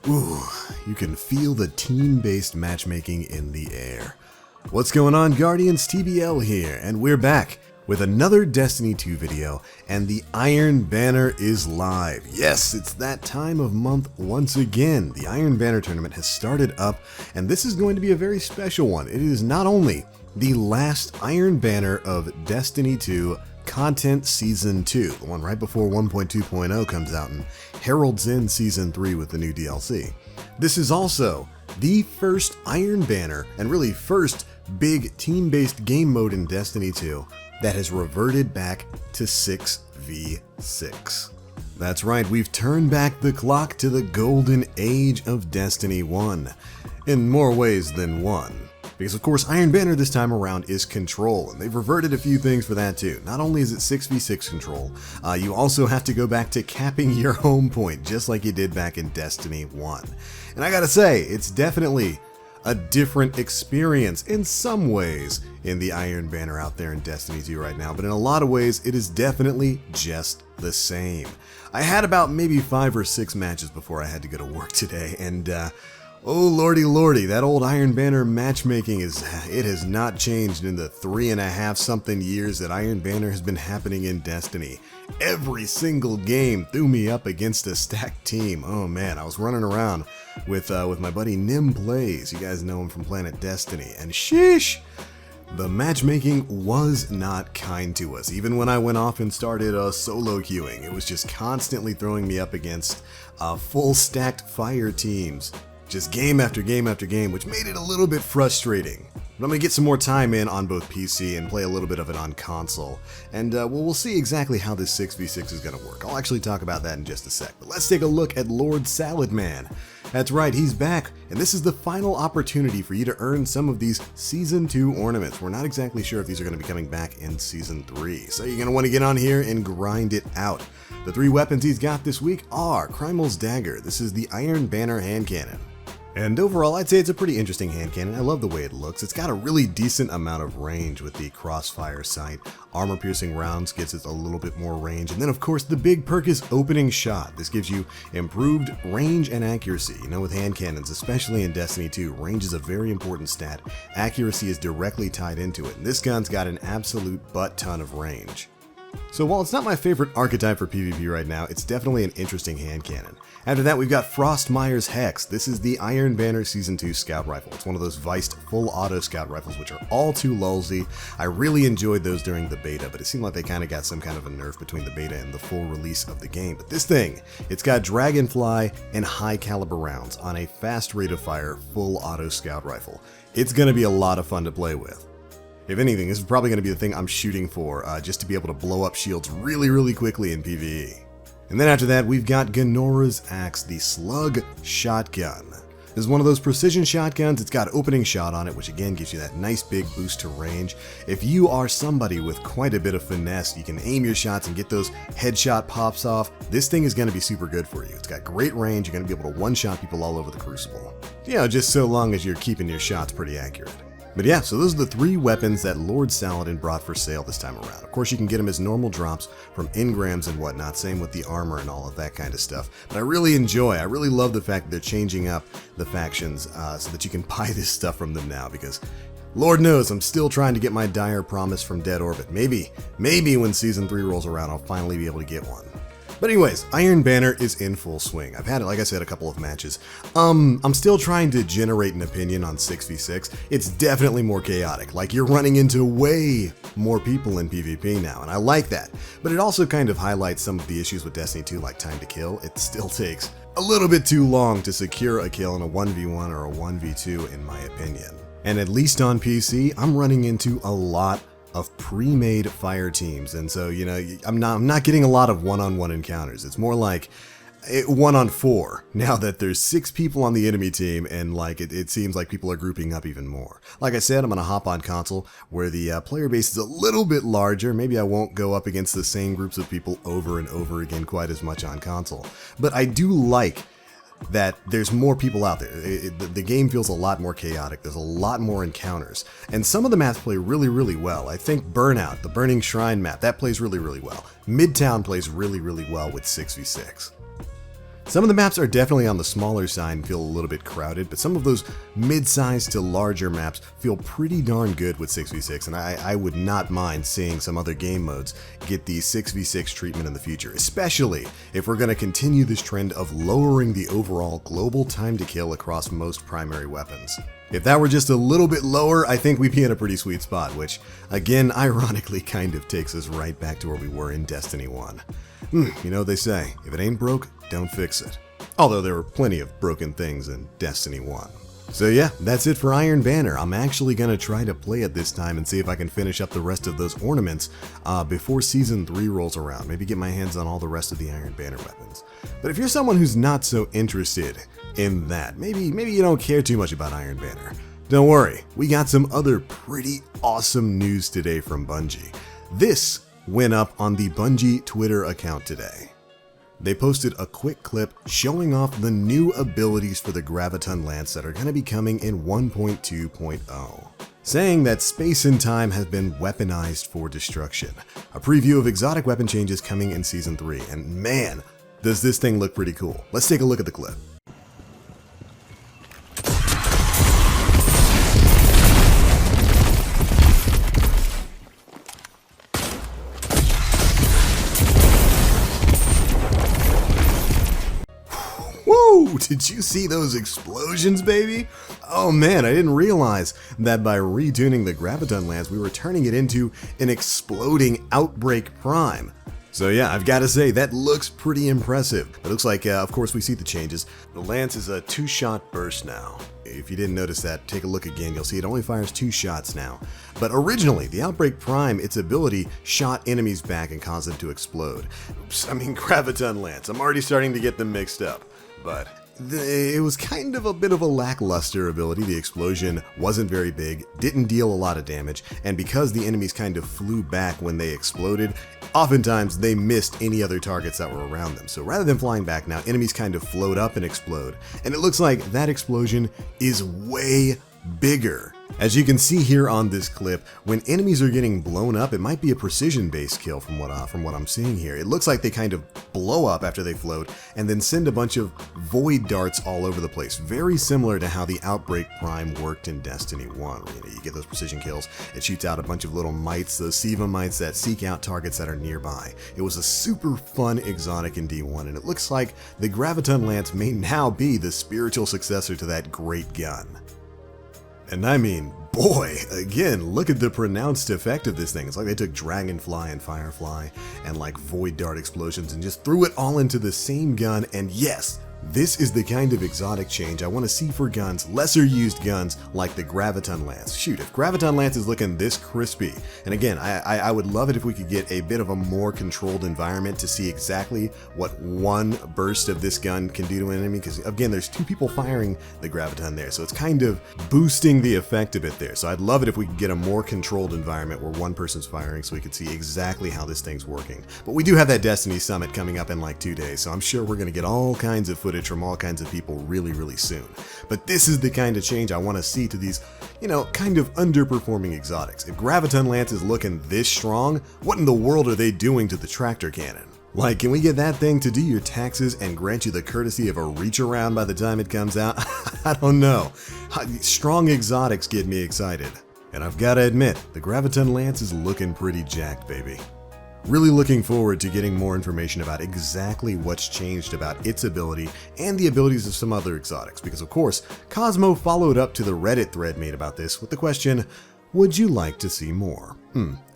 Ooh, you can feel the team-based matchmaking in the air. What's going on, Guardians? TBL here, and we're back with another Destiny 2 video, and the Iron Banner is live. Yes, it's that time of month once again. The Iron Banner tournament has started up, and this is going to be a very special one. It is not only the last Iron Banner of Destiny 2 Content Season 2, the one right before 1.2.0 comes out and heralds in Season 3 with the new DLC. This is also the first Iron Banner, and really first big team-based game mode in Destiny 2 that has reverted back to 6v6. That's right, we've turned back the clock to the golden age of Destiny 1, in more ways than one. Because of course Iron Banner this time around is control, and they've reverted a few things for that too. Not only is it 6v6 control, you also have to go back to capping your home point, just like you did back in Destiny 1. And I gotta say, it's definitely a different experience in some ways in the Iron Banner out there in Destiny 2 right now, but in a lot of ways it is definitely just the same. I had about maybe 5 or 6 matches before I had to go to work today, and oh lordy, that old Iron Banner matchmaking it has not changed in the 3.5 something years that Iron Banner has been happening in Destiny. Every single game threw me up against a stacked team. Oh man, I was running around with my buddy Nim Plays. You guys know him from Planet Destiny, and sheesh, the matchmaking was not kind to us. Even when I went off and started solo queuing, it was just constantly throwing me up against full stacked fire teams. Just game after game after game, which made it a little bit frustrating. But I'm going to get some more time in on both PC and play a little bit of it on console. And we'll see exactly how this 6v6 is going to work. I'll actually talk about that in just a sec. But let's take a look at Lord Salad Man. That's right, he's back, and this is the final opportunity for you to earn some of these Season 2 ornaments. We're not exactly sure if these are going to be coming back in Season 3, so you're going to want to get on here and grind it out. The 3 weapons he's got this week are Crimal's Dagger. This is the Iron Banner hand cannon. And overall, I'd say it's a pretty interesting hand cannon. I love the way it looks. It's got a really decent amount of range with the crossfire sight. Armor-piercing rounds gets it a little bit more range. And then, of course, the big perk is opening shot. This gives you improved range and accuracy. You know, with hand cannons, especially in Destiny 2, range is a very important stat. Accuracy is directly tied into it. And this gun's got an absolute butt-ton of range. So while it's not my favorite archetype for PvP right now, it's definitely an interesting hand cannon. After that, we've got Frostmire's Hex. This is the Iron Banner Season 2 Scout Rifle. It's one of those Viced full auto scout rifles, which are all too lulzy. I really enjoyed those during the beta, but it seemed like they kind of got some kind of a nerf between the beta and the full release of the game. But this thing, it's got Dragonfly and high caliber rounds on a fast rate of fire full auto scout rifle. It's going to be a lot of fun to play with. If anything, this is probably going to be the thing I'm shooting for, just to be able to blow up shields really quickly in PvE. And then after that, we've got Ganora's Axe, the Slug Shotgun. This is one of those precision shotguns. It's got opening shot on it, which again gives you that nice big boost to range. If you are somebody with quite a bit of finesse, you can aim your shots and get those headshot pops off. This thing is going to be super good for you. It's got great range. You're going to be able to one-shot people all over the Crucible. You know, just so long as you're keeping your shots pretty accurate. But yeah, so those are the 3 weapons that Lord Saladin brought for sale this time around. Of course, you can get them as normal drops from engrams and whatnot, same with the armor and all of that kind of stuff. But I really love the fact that they're changing up the factions so that you can buy this stuff from them now, because Lord knows I'm still trying to get my dire promise from Dead Orbit. Maybe when Season 3 rolls around, I'll finally be able to get one. But anyways, Iron Banner is in full swing. I've had it, like I said, a couple of matches. I'm still trying to generate an opinion on 6v6. It's definitely more chaotic. Like, you're running into way more people in PvP now, and I like that. But it also kind of highlights some of the issues with Destiny 2, like time to kill. It still takes a little bit too long to secure a kill in a 1v1 or a 1v2, in my opinion. And at least on PC, I'm running into a lot of pre-made fire teams, and so, you know, I'm not getting a lot of one-on-one encounters. It's more like 1-on-4 now that there's 6 people on the enemy team, and like it seems like people are grouping up even more. Like I said, I'm gonna hop on console where the player base is a little bit larger. Maybe I won't go up against the same groups of people over and over again quite as much on console, but I do like that there's more people out there. The game feels a lot more chaotic. There's a lot more encounters. And some of the maps play really well. I think Burnout, the Burning Shrine map, that plays really well. Midtown plays really well with 6v6. Some of the maps are definitely on the smaller side and feel a little bit crowded, but some of those mid-sized to larger maps feel pretty darn good with 6v6, and I would not mind seeing some other game modes get the 6v6 treatment in the future, especially if we're going to continue this trend of lowering the overall global time to kill across most primary weapons. If that were just a little bit lower, I think we'd be in a pretty sweet spot, which, again, ironically kind of takes us right back to where we were in Destiny 1. You know what they say, if it ain't broke, don't fix it. Although there were plenty of broken things in Destiny 1. So yeah, that's it for Iron Banner. I'm actually going to try to play it this time and see if I can finish up the rest of those ornaments before Season 3 rolls around. Maybe get my hands on all the rest of the Iron Banner weapons. But if you're someone who's not so interested in that, maybe you don't care too much about Iron Banner, don't worry, we got some other pretty awesome news today from Bungie. This went up on the Bungie Twitter account today. They posted a quick clip showing off the new abilities for the Graviton Lance that are going to be coming in 1.2.0, saying that space and time has been weaponized for destruction. A preview of exotic weapon changes coming in Season 3, and man, does this thing look pretty cool. Let's take a look at the clip. Whoa, did you see those explosions, baby? Oh man, I didn't realize that by retuning the Graviton Lance, we were turning it into an exploding Outbreak Prime. So yeah, I've got to say, that looks pretty impressive. It looks like, of course, we see the changes. The Lance is a 2-shot burst now. If you didn't notice that, take a look again. You'll see it only fires 2 shots now. But originally, the Outbreak Prime, its ability shot enemies back and caused them to explode. Oops, I mean Graviton Lance. I'm already starting to get them mixed up. But it was kind of a bit of a lackluster ability. The explosion wasn't very big, didn't deal a lot of damage, and because the enemies kind of flew back when they exploded, oftentimes they missed any other targets that were around them. So rather than flying back now, enemies kind of float up and explode. And it looks like that explosion is way bigger. As you can see here on this clip, when enemies are getting blown up, it might be a precision-based kill from what I'm seeing here. It looks like they kind of blow up after they float and then send a bunch of void darts all over the place. Very similar to how the Outbreak Prime worked in Destiny 1. You get those precision kills, it shoots out a bunch of little mites, those Siva mites that seek out targets that are nearby. It was a super fun exotic in D1, and it looks like the Graviton Lance may now be the spiritual successor to that great gun. And I mean, boy, again, look at the pronounced effect of this thing. It's like they took Dragonfly and Firefly and like Void Dart explosions and just threw it all into the same gun, and yes, this is the kind of exotic change I want to see for guns, lesser used guns like the Graviton Lance. Shoot, if Graviton Lance is looking this crispy, and again, I would love it if we could get a bit of a more controlled environment to see exactly what one burst of this gun can do to an enemy, because again, there's 2 people firing the Graviton there, so it's kind of boosting the effect a bit there. So I'd love it if we could get a more controlled environment where one person's firing so we could see exactly how this thing's working. But we do have that Destiny Summit coming up in like 2 days, so I'm sure we're going to get all kinds of footage from all kinds of people really soon. But this is the kind of change I want to see to these, kind of underperforming exotics. If Graviton Lance is looking this strong, what in the world are they doing to the tractor cannon? Like, can we get that thing to do your taxes and grant you the courtesy of a reach around by the time it comes out? I don't know. Strong exotics get me excited. And I've got to admit, the Graviton Lance is looking pretty jacked, baby. Really looking forward to getting more information about exactly what's changed about its ability and the abilities of some other exotics, because of course, Cosmo followed up to the Reddit thread made about this with the question, would you like to see more?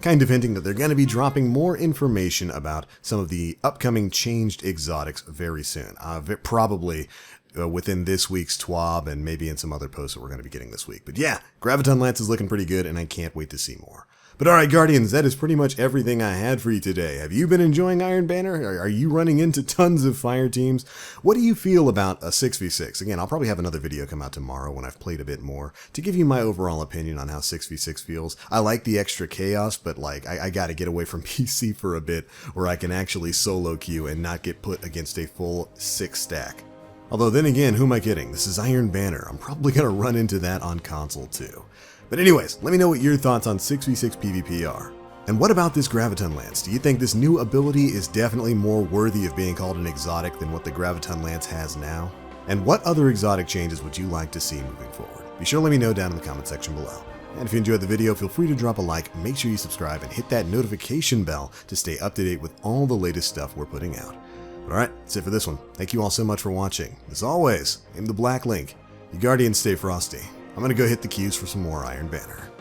Kind of hinting that they're going to be dropping more information about some of the upcoming changed exotics very soon. Probably within this week's TWAB and maybe in some other posts that we're going to be getting this week. But yeah, Graviton Lance is looking pretty good and I can't wait to see more. But alright Guardians, that is pretty much everything I had for you today. Have you been enjoying Iron Banner? Are you running into tons of fire teams? What do you feel about a 6v6? Again, I'll probably have another video come out tomorrow when I've played a bit more to give you my overall opinion on how 6v6 feels. I like the extra chaos, but like I gotta get away from PC for a bit where I can actually solo queue and not get put against a full 6 stack. Although then again, who am I kidding? This is Iron Banner. I'm probably gonna run into that on console too. But anyways, let me know what your thoughts on 6v6 PvP are. And what about this Graviton Lance? Do you think this new ability is definitely more worthy of being called an exotic than what the Graviton Lance has now? And what other exotic changes would you like to see moving forward? Be sure to let me know down in the comment section below. And if you enjoyed the video, feel free to drop a like, make sure you subscribe, and hit that notification bell to stay up to date with all the latest stuff we're putting out. Alright, that's it for this one. Thank you all so much for watching. As always, I'm the Black Link. You Guardians stay frosty. I'm gonna go hit the queues for some more Iron Banner.